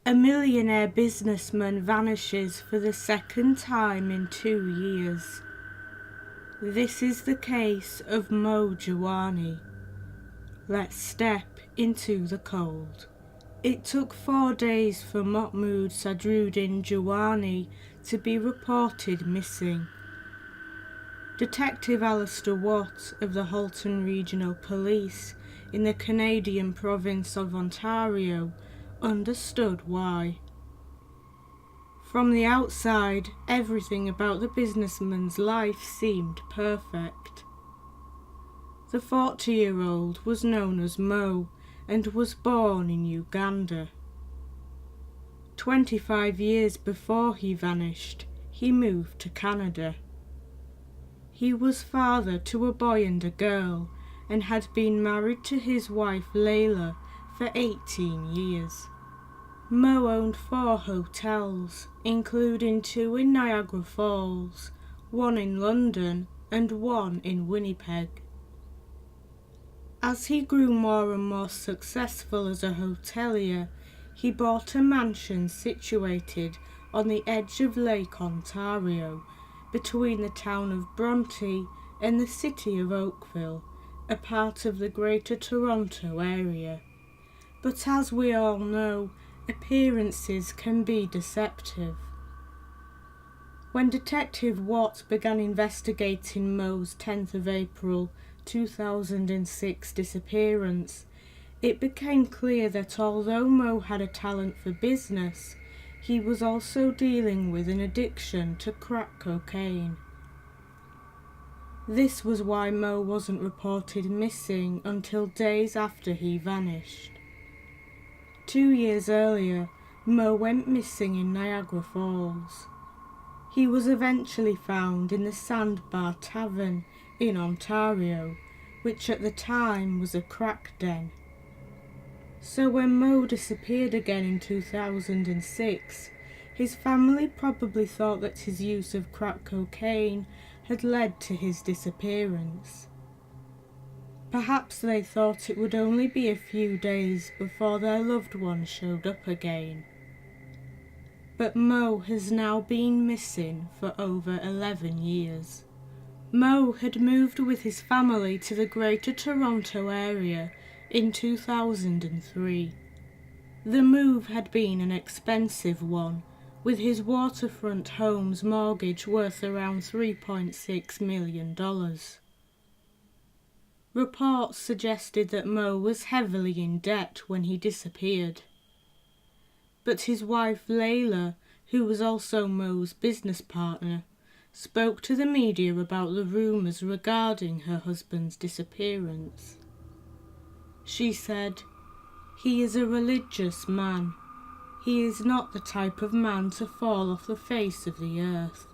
A millionaire businessman vanishes for the second time in 2 years. This is the case of Moe Jiwani. Let's step into the cold. It took 4 days for MacLeod Jiwani to be reported missing. Detective Alistair Watt of the Halton Regional Police in the Canadian province of Ontario understood why. From the outside, everything about the businessman's life seemed perfect. The 40-year-old was known as Moe and was born in Uganda. 25 years before he vanished, he moved to Canada. He was father to a boy and a girl and had been married to his wife Layla for 18 years. Moe owned 4 hotels, including 2 in Niagara Falls, 1 in London and 1 in Winnipeg. As he grew more and more successful as a hotelier, he bought a mansion situated on the edge of Lake Ontario, between the town of Bronte and the city of Oakville, a part of the Greater Toronto Area. But as we all know, appearances can be deceptive. When Detective Watt began investigating Moe's 10th of April 2006 disappearance, it became clear that although Moe had a talent for business, he was also dealing with an addiction to crack cocaine. This was why Moe wasn't reported missing until days after he vanished. 2 years earlier, Moe went missing in Niagara Falls. He was eventually found in the Sandbar Tavern in Ontario, which at the time was a crack den. So when Moe disappeared again in 2006, his family probably thought that his use of crack cocaine had led to his disappearance. Perhaps they thought it would only be a few days before their loved one showed up again. But Moe has now been missing for over 11 years. Moe had moved with his family to the Greater Toronto Area in 2003. The move had been an expensive one, with his waterfront home's mortgage worth around $3.6 million. Reports suggested that Moe was heavily in debt when he disappeared. But his wife Layla, who was also Moe's business partner, spoke to the media about the rumours regarding her husband's disappearance. She said, "He is a religious man. He is not the type of man to fall off the face of the earth."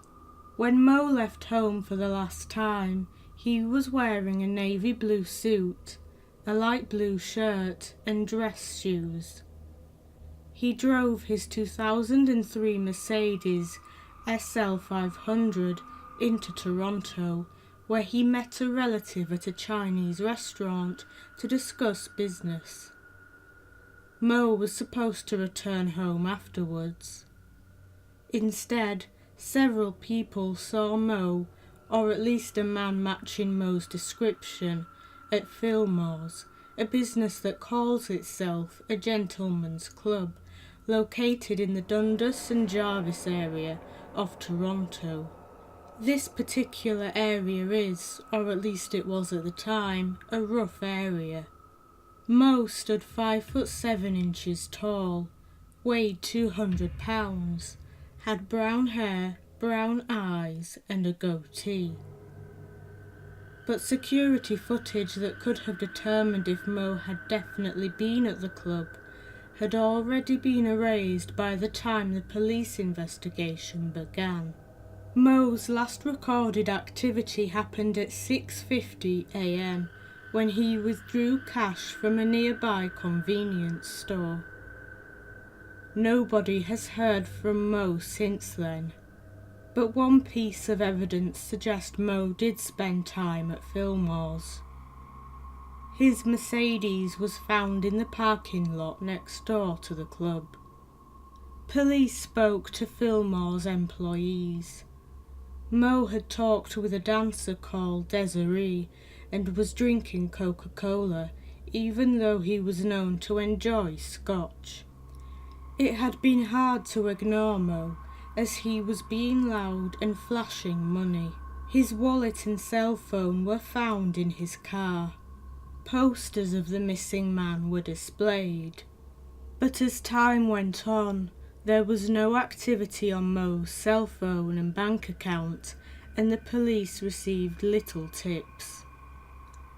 When Moe left home for the last time, he was wearing a navy blue suit, a light blue shirt and dress shoes. He drove his 2003 Mercedes SL500 into Toronto, where he met a relative at a Chinese restaurant to discuss business. Moe was supposed to return home afterwards. Instead, several people saw Moe, or at least a man matching Moe's description, at Fillmore's, a business that calls itself a gentleman's club, located in the Dundas and Jarvis area of Toronto. This particular area is, or at least it was at the time, a rough area. Moe stood 5'7" tall, weighed 200 pounds, had brown hair, brown eyes and a goatee. But security footage that could have determined if Moe had definitely been at the club had already been erased by the time the police investigation began. Moe's last recorded activity happened at 6:50 a.m. when he withdrew cash from a nearby convenience store. Nobody has heard from Moe since then. But one piece of evidence suggests Moe did spend time at Fillmore's. His Mercedes was found in the parking lot next door to the club. Police spoke to Fillmore's employees. Moe had talked with a dancer called Desiree and was drinking Coca-Cola, even though he was known to enjoy scotch. It had been hard to ignore Moe, as he was being loud and flashing money. His wallet and cell phone were found in his car. Posters of the missing man were displayed. But as time went on, there was no activity on Moe's cell phone and bank account, and the police received little tips.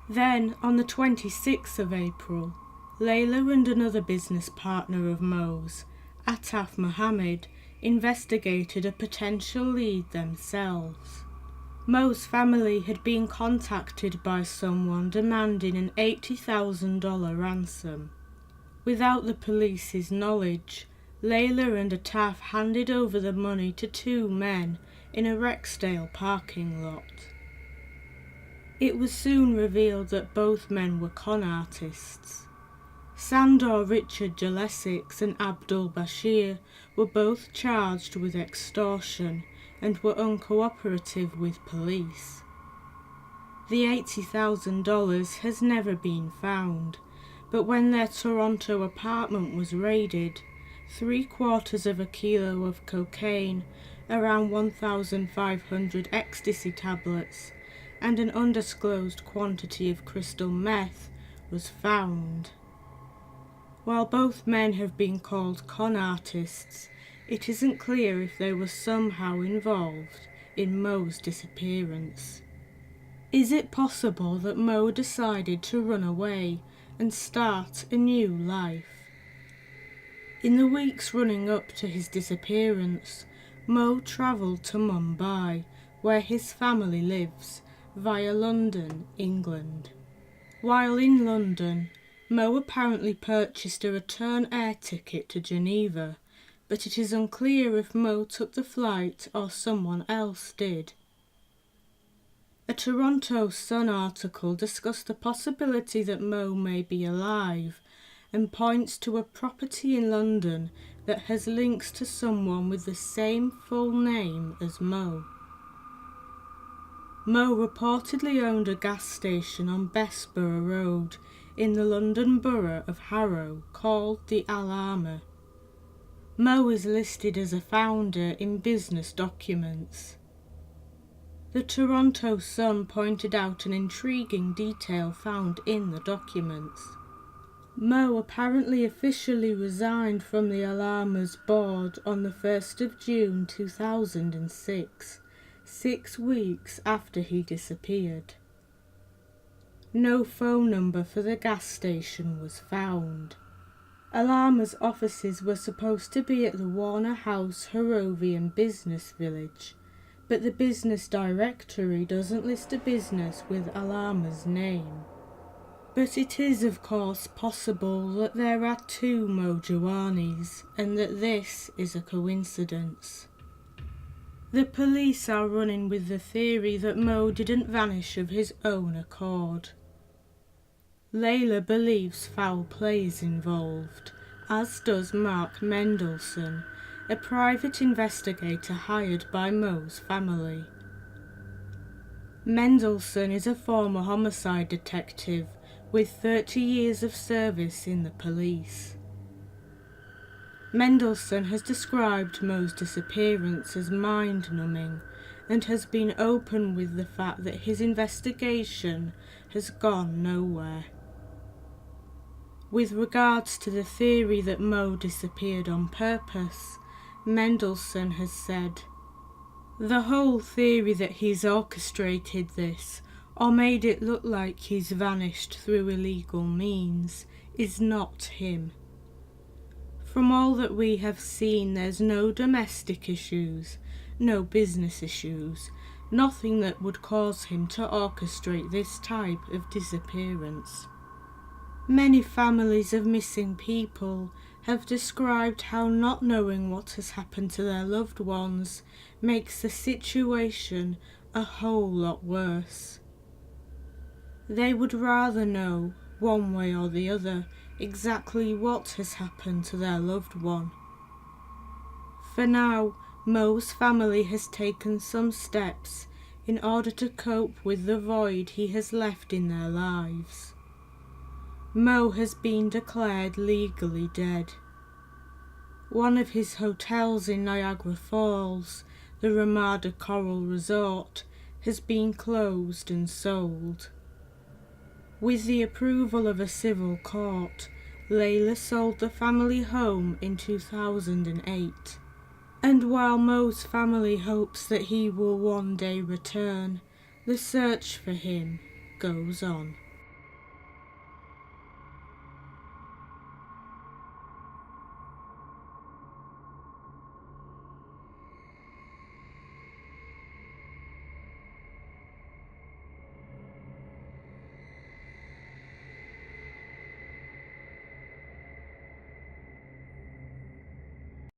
Then, on the 26th of April, Layla and another business partner of Moe's, Ataf Mohammed, investigated a potential lead themselves. Moe's family had been contacted by someone demanding an $80,000 ransom. Without the police's knowledge, Layla and Ataf handed over the money to two men in a Rexdale parking lot. It was soon revealed that both men were con artists. Sandor Richard Jalesics and Abdul Bashir were both charged with extortion and were uncooperative with police. The $80,000 has never been found, but when their Toronto apartment was raided, 3/4 kilo of cocaine, around 1,500 ecstasy tablets, and an undisclosed quantity of crystal meth was found. While both men have been called con artists, it isn't clear if they were somehow involved in Moe's disappearance. Is it possible that Moe decided to run away and start a new life? In the weeks running up to his disappearance, Moe travelled to Mumbai, where his family lives, via London, England. While in London, Moe apparently purchased a return air ticket to Geneva, but it is unclear if Moe took the flight or someone else did. A Toronto Sun article discussed the possibility that Moe may be alive and points to a property in London that has links to someone with the same full name as Moe. Moe reportedly owned a gas station on Bessborough Road in the London borough of Harrow called the Alarma. Moe is listed as a founder in business documents. The Toronto Sun pointed out an intriguing detail found in the documents. Moe apparently officially resigned from the Alarma's board on the 1st of June 2006, 6 weeks after he disappeared. No phone number for the gas station was found. Alarma's offices were supposed to be at the Warner House Harrovian Business Village, but the business directory doesn't list a business with Alarma's name. But it is of course possible that there are two Moe Jiwanis and that this is a coincidence. The police are running with the theory that Moe didn't vanish of his own accord. Layla believes foul play is involved, as does Mark Mendelsohn, a private investigator hired by Moe's family. Mendelsohn is a former homicide detective with 30 years of service in the police. Mendelsohn has described Moe's disappearance as mind-numbing and has been open with the fact that his investigation has gone nowhere. With regards to the theory that Moe disappeared on purpose, Mendelsohn has said, "The whole theory that he's orchestrated this, or made it look like he's vanished through illegal means, is not him. From all that we have seen, there's no domestic issues, no business issues, nothing that would cause him to orchestrate this type of disappearance." Many families of missing people have described how not knowing what has happened to their loved ones makes the situation a whole lot worse. They would rather know, one way or the other, exactly what has happened to their loved one. For now, Moe's family has taken some steps in order to cope with the void he has left in their lives. Moe has been declared legally dead. One of his hotels in Niagara Falls, the Ramada Coral Resort, has been closed and sold. With the approval of a civil court, Layla sold the family home in 2008. And while Moe's family hopes that he will one day return, the search for him goes on.